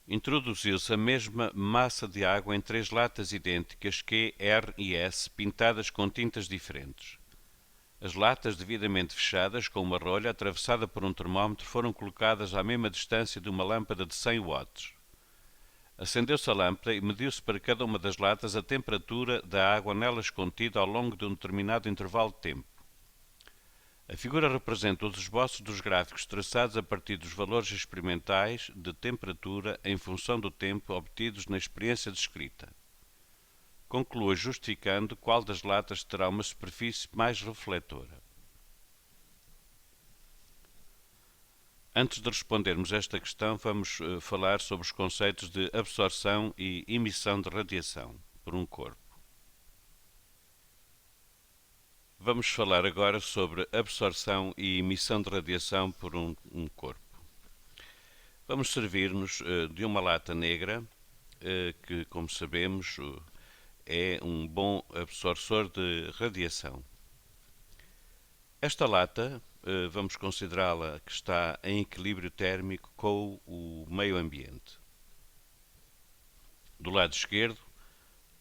Introduziu-se a mesma massa de água em 3 latas idênticas Q, R e S, pintadas com tintas diferentes. As latas, devidamente fechadas com uma rolha atravessada por um termómetro, foram colocadas à mesma distância de uma lâmpada de 100 watts. Acendeu-se a lâmpada e mediu-se para cada uma das latas a temperatura da água nelas contida ao longo de um determinado intervalo de tempo. A figura representa os esboços dos gráficos traçados a partir dos valores experimentais de temperatura em função do tempo obtidos na experiência descrita. Conclua justificando qual das latas terá uma superfície mais refletora. Antes de respondermos a esta questão, vamos falar sobre os conceitos de absorção e emissão de radiação por um corpo. Vamos falar agora sobre absorção e emissão de radiação por um corpo. Vamos servir-nos de uma lata negra, que, como sabemos, é um bom absortor de radiação. Esta lata, vamos considerá-la que está em equilíbrio térmico com o meio ambiente. Do lado esquerdo,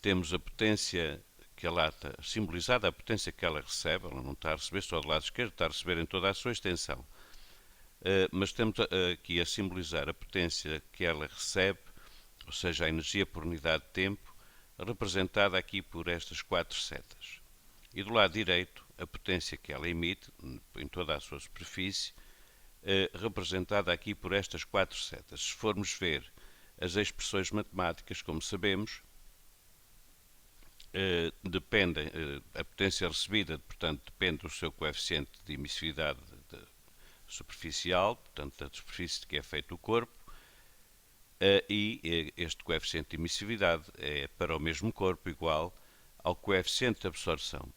temos a potência que a lata, simbolizada a potência que ela recebe. Ela não está a receber só do lado esquerdo, está a receber em toda a sua extensão. Mas temos aqui a simbolizar a potência que ela recebe, ou seja, a energia por unidade de tempo, representada aqui por estas 4 setas. E do lado direito, a potência que ela emite, em toda a sua superfície, representada aqui por estas 4 setas. Se formos ver as expressões matemáticas, como sabemos, a potência recebida, portanto, depende do seu coeficiente de emissividade superficial, portanto, da superfície de que é feito o corpo, e este coeficiente de emissividade é para o mesmo corpo igual ao coeficiente de absorção.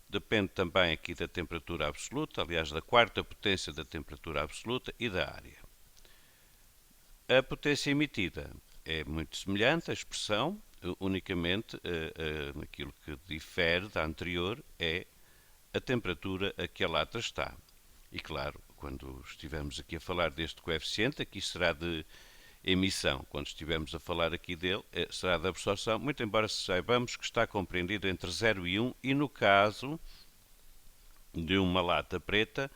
Depende também aqui da temperatura absoluta, aliás, da quarta potência da temperatura absoluta e da área. A potência emitida é muito semelhante à expressão, unicamente aquilo que difere da anterior é a temperatura a que a lata está. E claro, quando estivermos aqui a falar deste coeficiente, aqui será de emissão. Quando estivermos a falar aqui dele, será de absorção, muito embora saibamos que está compreendido entre 0 e 1, e no caso de uma lata preta,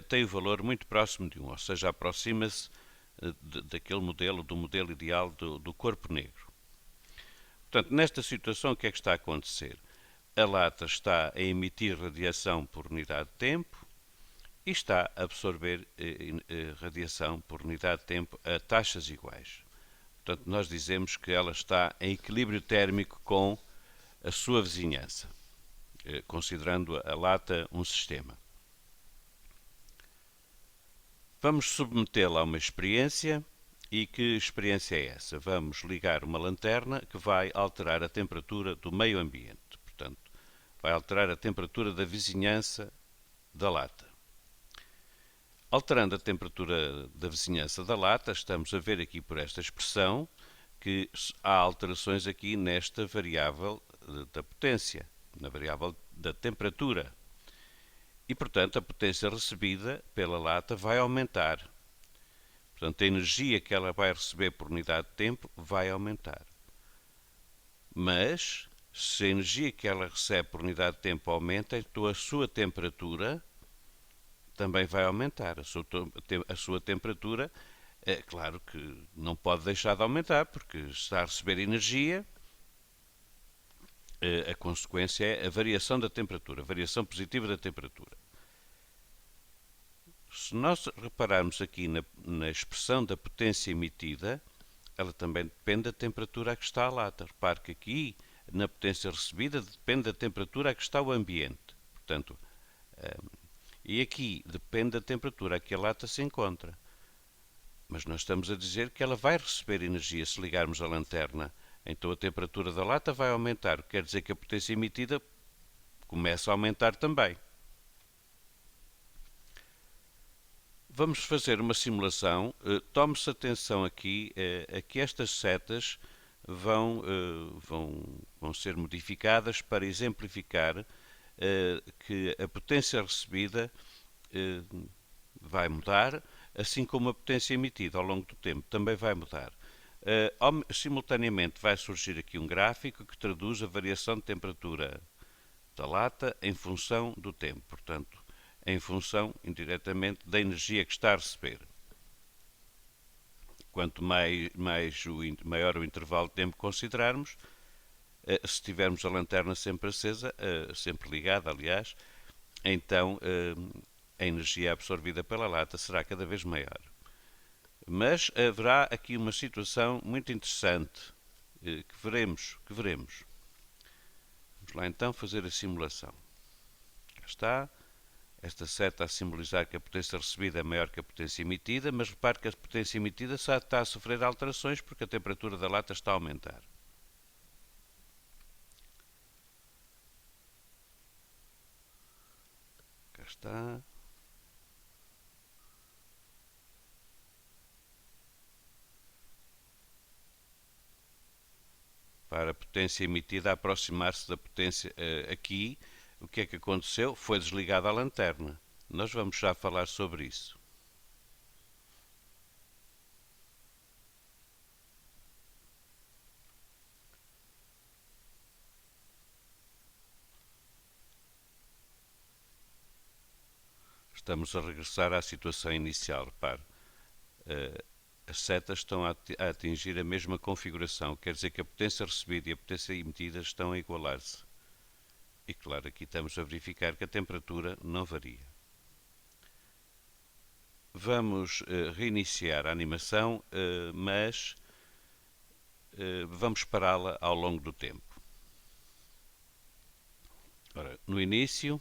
tem o valor muito próximo de 1, ou seja, aproxima-se daquele modelo, do modelo ideal do corpo negro. Portanto, nesta situação, o que é que está a acontecer? A lata está a emitir radiação por unidade de tempo e está a absorver radiação por unidade de tempo a taxas iguais. Portanto, nós dizemos que ela está em equilíbrio térmico com a sua vizinhança, considerando a lata um sistema. Vamos submetê-la a uma experiência. E que experiência é essa? Vamos ligar uma lanterna que vai alterar a temperatura do meio ambiente. Portanto, vai alterar a temperatura da vizinhança da lata. Alterando a temperatura da vizinhança da lata, estamos a ver aqui por esta expressão que há alterações aqui nesta variável da potência, na variável da temperatura. E, portanto, a potência recebida pela lata vai aumentar. Portanto, a energia que ela vai receber por unidade de tempo vai aumentar. Mas, se a energia que ela recebe por unidade de tempo aumenta, então a sua temperatura também vai aumentar. A sua temperatura, é claro que não pode deixar de aumentar, porque está a receber energia. A consequência é a variação da temperatura, a variação positiva da temperatura. Se nós repararmos aqui na expressão da potência emitida, ela também depende da temperatura a que está a lata. Repare que aqui, na potência recebida, depende da temperatura a que está o ambiente. Portanto, e aqui depende da temperatura a que a lata se encontra. Mas nós estamos a dizer que ela vai receber energia se ligarmos a lanterna. Então a temperatura da lata vai aumentar. Quer dizer que a potência emitida começa a aumentar também. Vamos fazer uma simulação. Tome-se atenção aqui a que estas setas vão ser modificadas para exemplificar que a potência recebida vai mudar assim como a potência emitida ao longo do tempo também vai mudar. Simultaneamente vai surgir aqui um gráfico que traduz a variação de temperatura da lata em função do tempo, portanto, em função, indiretamente, da energia que está a receber. Quanto maior o intervalo de tempo que considerarmos, se tivermos a lanterna sempre acesa, sempre ligada, aliás, então a energia absorvida pela lata será cada vez maior. Mas haverá aqui uma situação muito interessante que veremos. Vamos lá então fazer a simulação. Cá está. Esta seta a simbolizar que a potência recebida é maior que a potência emitida, mas repare que a potência emitida só está a sofrer alterações porque a temperatura da lata está a aumentar. Cá está. Para a potência emitida a aproximar-se da potência aqui, o que é que aconteceu? Foi desligada a lanterna. Nós vamos já falar sobre isso. Estamos a regressar à situação inicial. Repare, as setas estão a atingir a mesma configuração. Quer dizer que a potência recebida e a potência emitida estão a igualar-se. E claro, aqui estamos a verificar que a temperatura não varia. Vamos reiniciar a animação, mas vamos pará-la ao longo do tempo. Ora, no início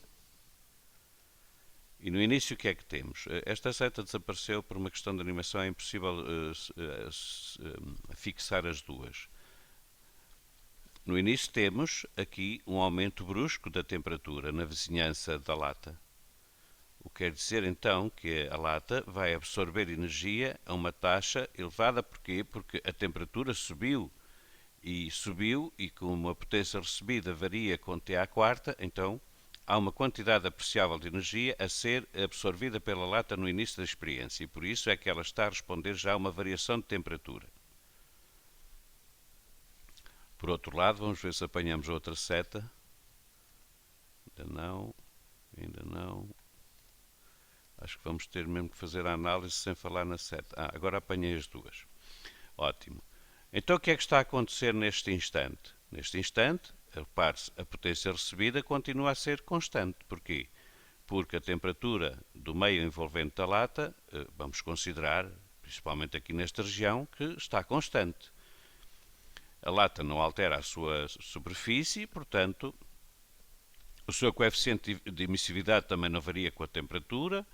o que é que temos? Esta seta desapareceu por uma questão de animação, é impossível fixar as duas. No início temos aqui um aumento brusco da temperatura na vizinhança da lata. O que quer dizer então que a lata vai absorver energia a uma taxa elevada. Porquê? Porque a temperatura subiu e como a potência recebida varia com T à quarta, então há uma quantidade apreciável de energia a ser absorvida pela lata no início da experiência e por isso é que ela está a responder já a uma variação de temperatura. Por outro lado, vamos ver se apanhamos outra seta. Ainda não. Acho que vamos ter mesmo que fazer a análise sem falar na seta. Agora apanhei as duas. Ótimo. Então o que é que está a acontecer neste instante? Neste instante, repare-se, a potência recebida continua a ser constante. Porquê? Porque a temperatura do meio envolvente da lata, vamos considerar, principalmente aqui nesta região, que está constante. A lata não altera a sua superfície, portanto, o seu coeficiente de emissividade também não varia com a temperatura,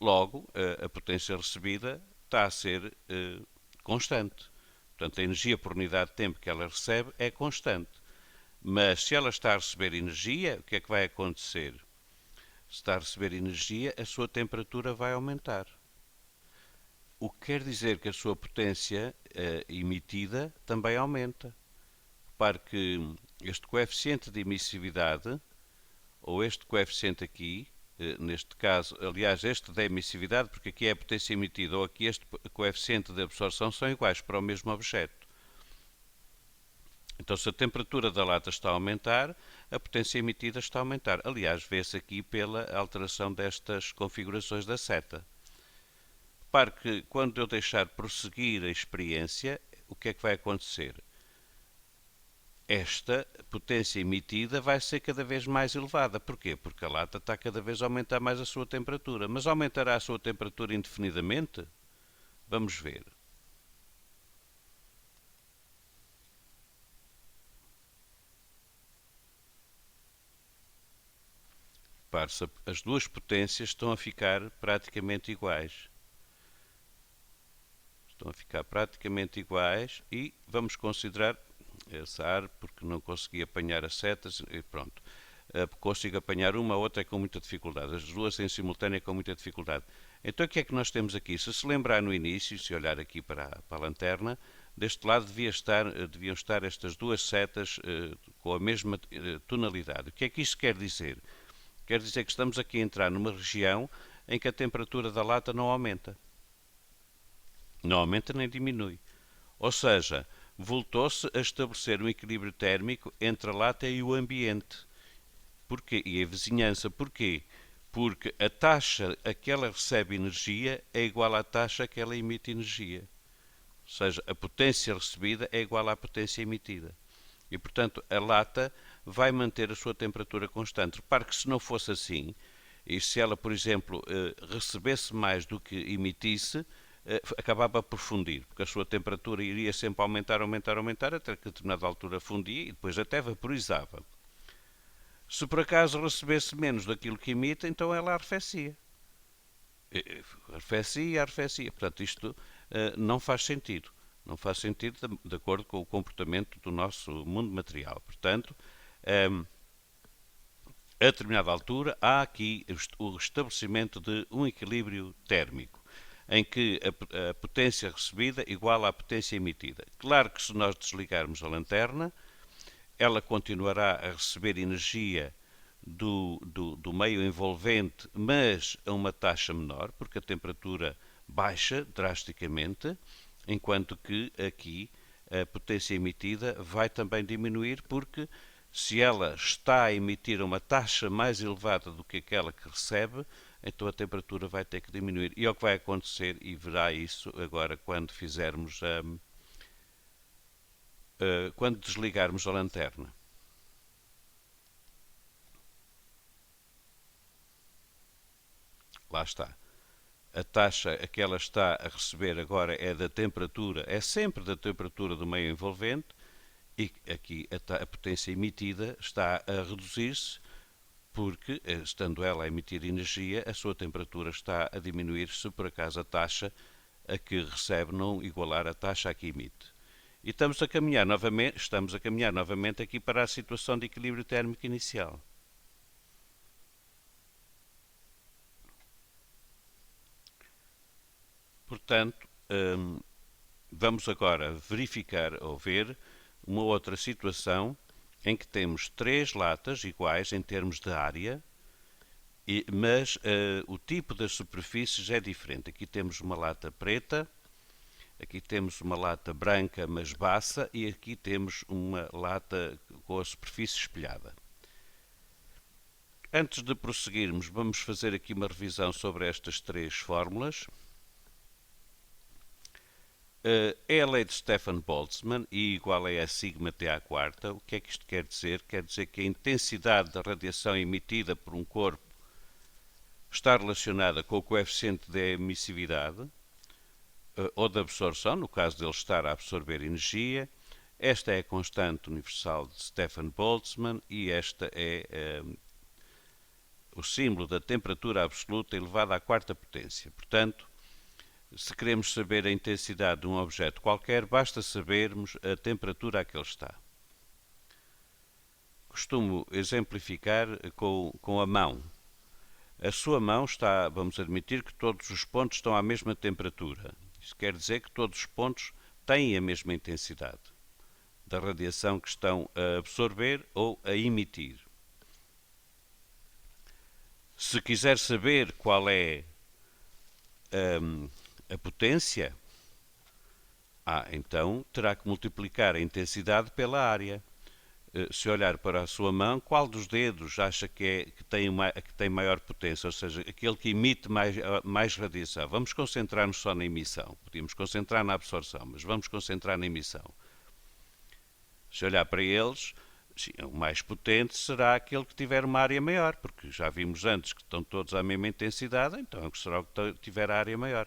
logo, a potência recebida está a ser constante. Portanto, a energia por unidade de tempo que ela recebe é constante. Mas se ela está a receber energia, o que é que vai acontecer? Se está a receber energia, a sua temperatura vai aumentar. O que quer dizer que a sua potência emitida também aumenta. Repare que este coeficiente de emissividade, ou este coeficiente aqui, neste caso, aliás, este da emissividade, porque aqui é a potência emitida, ou aqui este coeficiente de absorção, são iguais para o mesmo objeto. Então, se a temperatura da lata está a aumentar, a potência emitida está a aumentar. Aliás, vê-se aqui pela alteração destas configurações da seta. Repare que quando eu deixar prosseguir a experiência, o que é que vai acontecer? Esta potência emitida vai ser cada vez mais elevada. Porquê? Porque a lata está cada vez a aumentar mais a sua temperatura. Mas aumentará a sua temperatura indefinidamente? Vamos ver. Repare-se, as duas potências estão a ficar praticamente iguais. Estão a ficar praticamente iguais e vamos considerar esse ar, porque não consegui apanhar as setas e pronto. Consigo apanhar uma, a outra é com muita dificuldade. As duas em simultâneo é com muita dificuldade. Então o que é que nós temos aqui? Se lembrar no início, se olhar aqui para a lanterna, deste lado deviam estar estas duas setas com a mesma tonalidade. O que é que isto quer dizer? Quer dizer que estamos aqui a entrar numa região em que a temperatura da lata não aumenta. não aumenta nem diminui. Ou seja, voltou-se a estabelecer um equilíbrio térmico entre a lata e o ambiente. Porquê? E a vizinhança. Porquê? Porque a taxa a que ela recebe energia é igual à taxa a que ela emite energia. Ou seja, a potência recebida é igual à potência emitida. E, portanto, a lata vai manter a sua temperatura constante. Repare que se não fosse assim, e se ela, por exemplo, recebesse mais do que emitisse, acabava por fundir, porque a sua temperatura iria sempre aumentar, aumentar, aumentar, até que a determinada altura fundia e depois até vaporizava. Se por acaso recebesse menos daquilo que emite, então ela arrefecia. Arrefecia, arrefecia. Portanto, isto não faz sentido. Não faz sentido de acordo com o comportamento do nosso mundo material. Portanto, a determinada altura, há aqui o estabelecimento de um equilíbrio térmico, em que a potência recebida iguala à potência emitida. Claro que se nós desligarmos a lanterna, ela continuará a receber energia do meio envolvente, mas a uma taxa menor, porque a temperatura baixa drasticamente, enquanto que aqui a potência emitida vai também diminuir, porque se ela está a emitir uma taxa mais elevada do que aquela que recebe, então a temperatura vai ter que diminuir. E é o que vai acontecer, e verá isso agora quando fizermos quando desligarmos a lanterna. Lá está. A taxa a que ela está a receber agora é da temperatura, é sempre da temperatura do meio envolvente, e aqui a potência emitida está a reduzir-se, porque, estando ela a emitir energia, a sua temperatura está a diminuir se por acaso a taxa a que recebe não igualar a taxa a que emite. E estamos a caminhar novamente aqui para a situação de equilíbrio térmico inicial. Portanto, vamos agora verificar ou ver uma outra situação em que temos três latas iguais em termos de área, mas o tipo das superfícies é diferente. Aqui temos uma lata preta, aqui temos uma lata branca mas baça e aqui temos uma lata com a superfície espelhada. Antes de prosseguirmos, vamos fazer aqui uma revisão sobre estas três fórmulas. É a lei de Stefan Boltzmann, I igual a E sigma T à quarta. O que é que isto quer dizer? Quer dizer que a intensidade da radiação emitida por um corpo está relacionada com o coeficiente de emissividade ou de absorção, no caso dele estar a absorver energia. Esta é a constante universal de Stefan Boltzmann e esta é o símbolo da temperatura absoluta elevada à quarta potência. Portanto, se queremos saber a intensidade de um objeto qualquer, basta sabermos a temperatura a que ele está. Costumo exemplificar com a mão. A sua mão está, vamos admitir que todos os pontos estão à mesma temperatura. Isso quer dizer que todos os pontos têm a mesma intensidade da radiação que estão a absorver ou a emitir. Se quiser saber qual é a potência, então terá que multiplicar a intensidade pela área. Se olhar para a sua mão, qual dos dedos acha que tem maior potência, ou seja, aquele que emite mais radiação? Vamos concentrar-nos só na emissão. Podíamos concentrar na absorção, mas vamos concentrar na emissão. Se olhar para eles, sim, o mais potente será aquele que tiver uma área maior, porque já vimos antes que estão todos à mesma intensidade, então será o que tiver a área maior.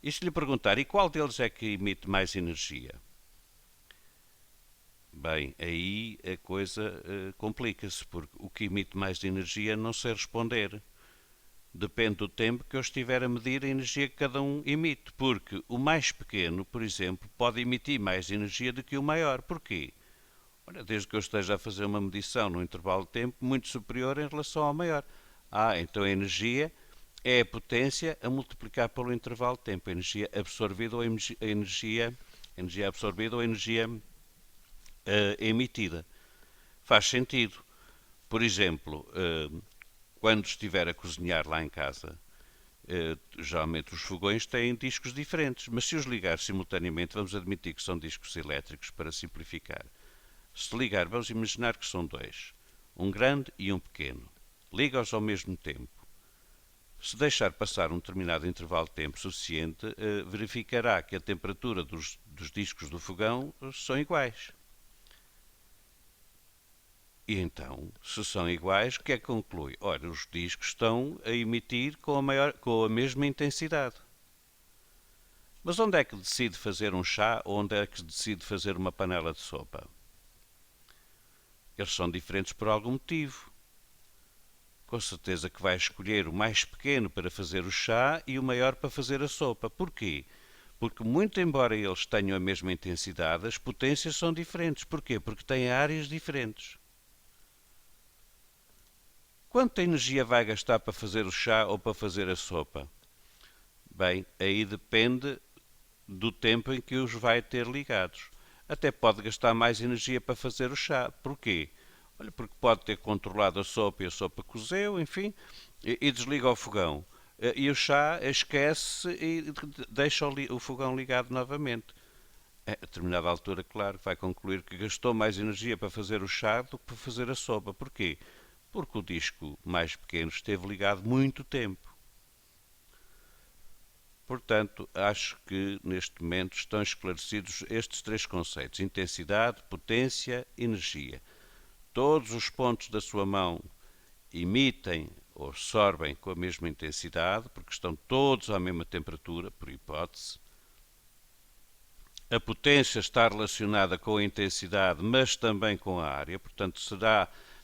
E se lhe perguntar, e qual deles é que emite mais energia? Bem, aí a coisa complica-se, porque o que emite mais de energia não sei responder. Depende do tempo que eu estiver a medir a energia que cada um emite, porque o mais pequeno, por exemplo, pode emitir mais energia do que o maior. Porquê? Ora, desde que eu esteja a fazer uma medição num intervalo de tempo muito superior em relação ao maior. Então a energia é a potência a multiplicar pelo intervalo de tempo, a energia absorvida ou a energia absorvida ou a energia emitida. Faz sentido. Por exemplo, quando estiver a cozinhar lá em casa, Geralmente os fogões têm discos diferentes, mas se os ligar simultaneamente, vamos admitir que são discos elétricos para simplificar. Se ligar, vamos imaginar que são dois, um grande e um pequeno. Liga-os ao mesmo tempo. Se deixar passar um determinado intervalo de tempo suficiente, verificará que a temperatura dos discos do fogão são iguais. E então, se são iguais, o que é que conclui? Ora, os discos estão a emitir com a mesma intensidade. Mas onde é que decide fazer um chá ou onde é que decide fazer uma panela de sopa? Eles são diferentes por algum motivo. Com certeza que vai escolher o mais pequeno para fazer o chá e o maior para fazer a sopa. Porquê? Porque, muito embora eles tenham a mesma intensidade, as potências são diferentes. Porquê? Porque têm áreas diferentes. Quanta energia vai gastar para fazer o chá ou para fazer a sopa? Bem, aí depende do tempo em que os vai ter ligados. Até pode gastar mais energia para fazer o chá. Porquê? Olha, porque pode ter controlado a sopa e a sopa cozeu, enfim, e desliga o fogão. E o chá esquece e deixa o fogão ligado novamente. A determinada altura, claro, vai concluir que gastou mais energia para fazer o chá do que para fazer a sopa. Porquê? Porque o disco mais pequeno esteve ligado muito tempo. Portanto, acho que neste momento estão esclarecidos estes três conceitos: intensidade, potência, energia. Todos os pontos da sua mão emitem ou absorvem com a mesma intensidade, porque estão todos à mesma temperatura, por hipótese. A potência está relacionada com a intensidade, mas também com a área, portanto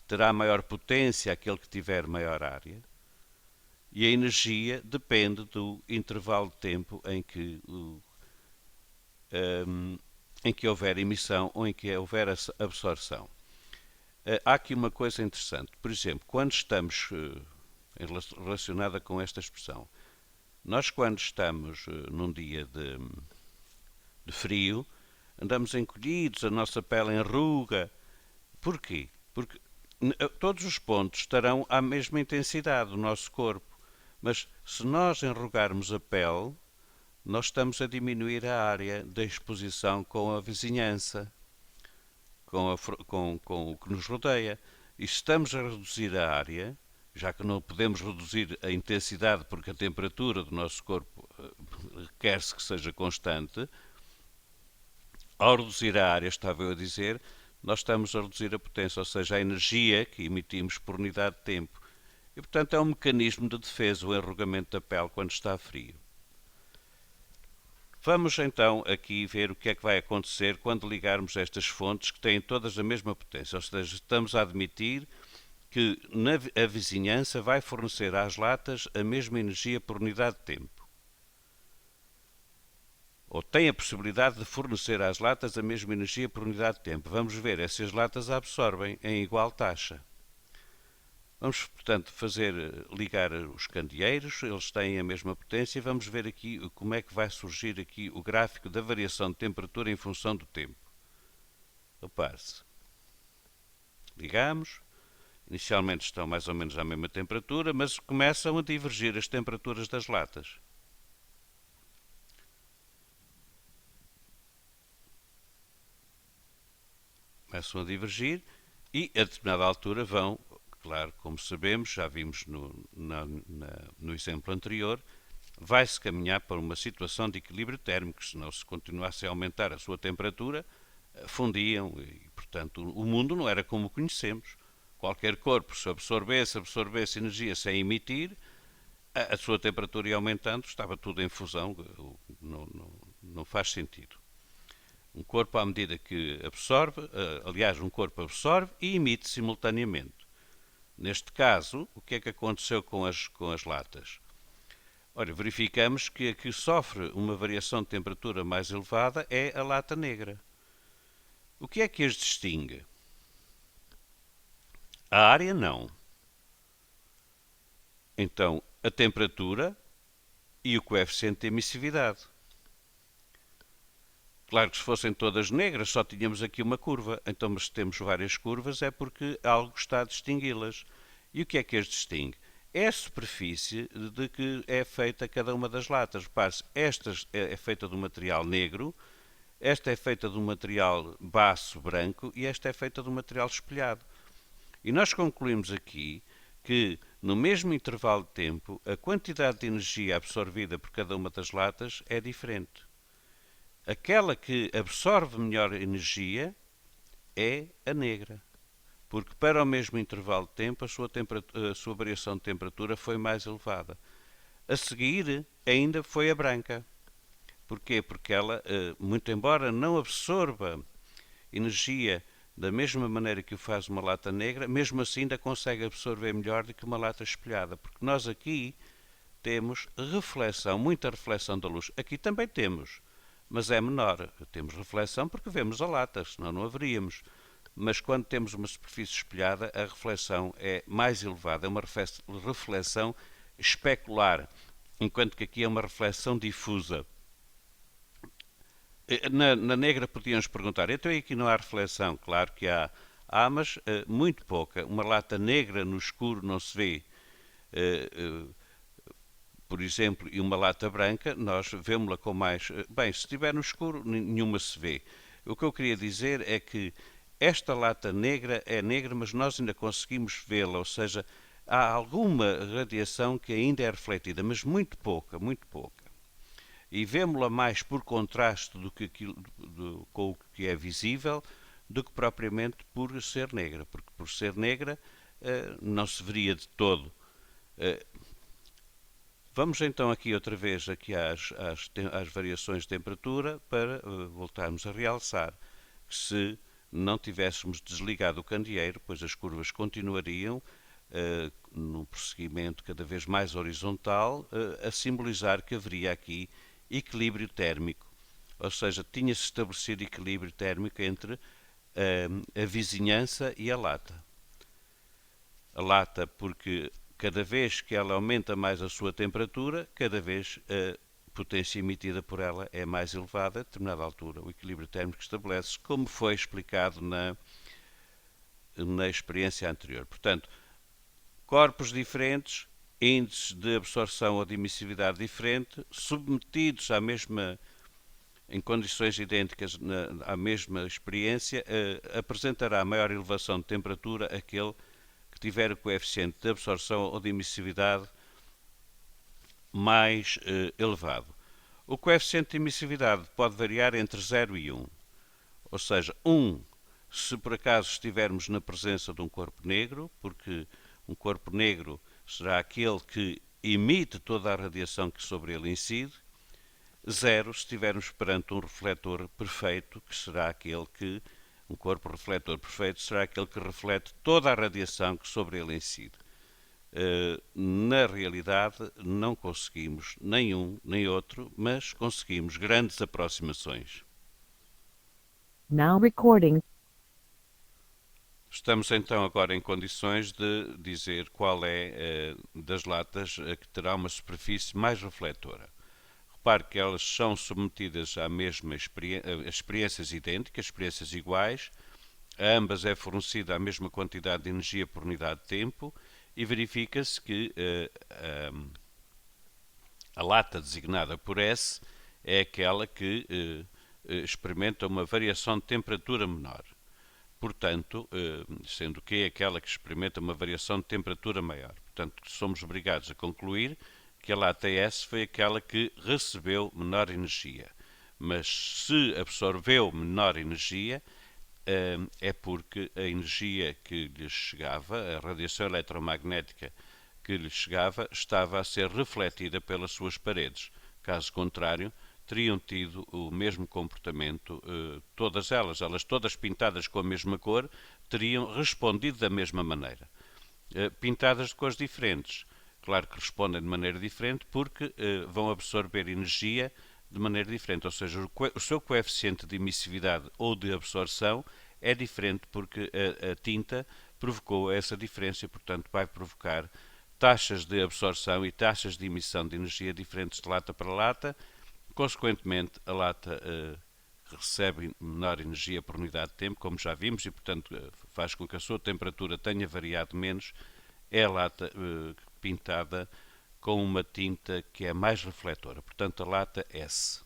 terá maior potência aquele que tiver maior área. E a energia depende do intervalo de tempo em que houver emissão ou em que houver absorção. Há aqui uma coisa interessante. Por exemplo, quando estamos relacionada com esta expressão, nós quando estamos num dia de frio, andamos encolhidos, a nossa pele enruga. Porquê? Porque todos os pontos estarão à mesma intensidade do nosso corpo. Mas se nós enrugarmos a pele, nós estamos a diminuir a área da exposição com a vizinhança, com o que nos rodeia. E se estamos a reduzir a área, já que não podemos reduzir a intensidade porque a temperatura do nosso corpo requer-se que seja constante, ao reduzir a área, estava eu a dizer, nós estamos a reduzir a potência, ou seja, a energia que emitimos por unidade de tempo. E, portanto, é um mecanismo de defesa, o enrugamento da pele quando está frio. Vamos então aqui ver o que é que vai acontecer quando ligarmos estas fontes que têm todas a mesma potência, ou seja, estamos a admitir que a vizinhança vai fornecer às latas a mesma energia por unidade de tempo. Ou tem a possibilidade de fornecer às latas a mesma energia por unidade de tempo. Vamos ver se as latas a absorvem em igual taxa. Vamos, portanto, ligar os candeeiros, eles têm a mesma potência e vamos ver aqui como é que vai surgir aqui o gráfico da variação de temperatura em função do tempo. Repare-se. Ligamos, inicialmente estão mais ou menos à mesma temperatura, mas começam a divergir as temperaturas das latas. Começam a divergir e a determinada altura vão, claro, como sabemos, já vimos no exemplo anterior, vai-se caminhar para uma situação de equilíbrio térmico, senão se continuasse a aumentar a sua temperatura, fundiam e, portanto, o mundo não era como o conhecemos. Qualquer corpo, se absorvesse energia sem emitir, a sua temperatura ia aumentando, estava tudo em fusão, não faz sentido. Um corpo, à medida que absorve, aliás, um corpo absorve e emite simultaneamente. Neste caso, o que é que aconteceu com as latas? Ora, verificamos que a que sofre uma variação de temperatura mais elevada é a lata negra. O que é que as distingue? A área não. Então, a temperatura e o coeficiente de emissividade. Claro que se fossem todas negras só tínhamos aqui uma curva. Então, mas se temos várias curvas é porque algo está a distingui-las. E o que é que as distingue? é a superfície de que é feita cada uma das latas. Repare-se, esta é feita de um material negro, esta é feita de um material baço branco e esta é feita de um material espelhado. E nós concluímos aqui que, no mesmo intervalo de tempo, a quantidade de energia absorvida por cada uma das latas é diferente. Aquela que absorve melhor energia é a negra, porque para o mesmo intervalo de tempo a sua variação de temperatura foi mais elevada. A seguir, ainda foi a branca. Porquê? Porque ela, muito embora não absorva energia da mesma maneira que o faz uma lata negra, mesmo assim ainda consegue absorver melhor do que uma lata espelhada, porque nós aqui temos reflexão, muita reflexão da luz. Aqui também temos, mas é menor. Temos reflexão porque vemos a lata, senão não haveríamos. Mas quando temos uma superfície espelhada, a reflexão é mais elevada, é uma reflexão especular, enquanto que aqui é uma reflexão difusa. Na negra podíamos perguntar, então aqui não há reflexão? Claro que há mas muito pouca. Uma lata negra no escuro não se vê. Por exemplo, e uma lata branca, nós vemos-la com mais... Bem, se estiver no escuro, nenhuma se vê. O que eu queria dizer é que esta lata negra é negra, mas nós ainda conseguimos vê-la, ou seja, há alguma radiação que ainda é refletida, mas muito pouca, muito pouca. E vemos-la mais por contraste com o que é visível do que propriamente por ser negra, porque por ser negra não se veria de todo. Vamos então aqui outra vez aqui às variações de temperatura para voltarmos a realçar que se não tivéssemos desligado o candeeiro, pois as curvas continuariam num prosseguimento cada vez mais horizontal, a simbolizar que haveria aqui equilíbrio térmico, ou seja, tinha-se estabelecido equilíbrio térmico entre a vizinhança e a lata. A lata, porque cada vez que ela aumenta mais a sua temperatura, cada vez a potência emitida por ela é mais elevada. A determinada altura, o equilíbrio térmico estabelece-se, como foi explicado na experiência anterior. Portanto, corpos diferentes, índices de absorção ou de emissividade diferente, submetidos em condições idênticas à mesma experiência, apresentará maior elevação de temperatura aquele que tiver o coeficiente de absorção ou de emissividade mais elevado. O coeficiente de emissividade pode variar entre 0 e 1, ou seja, 1 se por acaso estivermos na presença de um corpo negro, porque um corpo negro será aquele que emite toda a radiação que sobre ele incide. 0 se estivermos perante um refletor perfeito, que será aquele que, um corpo refletor perfeito, será aquele que reflete toda a radiação que sobre ele incide. Na realidade, não conseguimos nem um nem outro, mas conseguimos grandes aproximações. Now recording. Estamos então agora em condições de dizer qual é das latas a que terá uma superfície mais refletora. Repare que elas são submetidas à mesma experiências idênticas, experiências iguais, a ambas é fornecida a mesma quantidade de energia por unidade de tempo e verifica-se que a lata designada por S é aquela que experimenta uma variação de temperatura menor. Portanto, sendo que é aquela que experimenta uma variação de temperatura maior. Portanto, somos obrigados a concluir que a lata S foi aquela que recebeu menor energia. Mas se absorveu menor energia, é porque a energia que lhe chegava, a radiação eletromagnética que lhe chegava, estava a ser refletida pelas suas paredes. Caso contrário, teriam tido o mesmo comportamento, todas elas todas pintadas com a mesma cor, teriam respondido da mesma maneira. Pintadas de cores diferentes, claro que respondem de maneira diferente porque vão absorver energia de maneira diferente, ou seja, o seu coeficiente de emissividade ou de absorção é diferente porque a tinta provocou essa diferença e, portanto, vai provocar taxas de absorção e taxas de emissão de energia diferentes de lata para lata. Consequentemente, a lata recebe menor energia por unidade de tempo, como já vimos, e, portanto, faz com que a sua temperatura tenha variado menos. É a lata pintada com uma tinta que é mais refletora, portanto a lata S.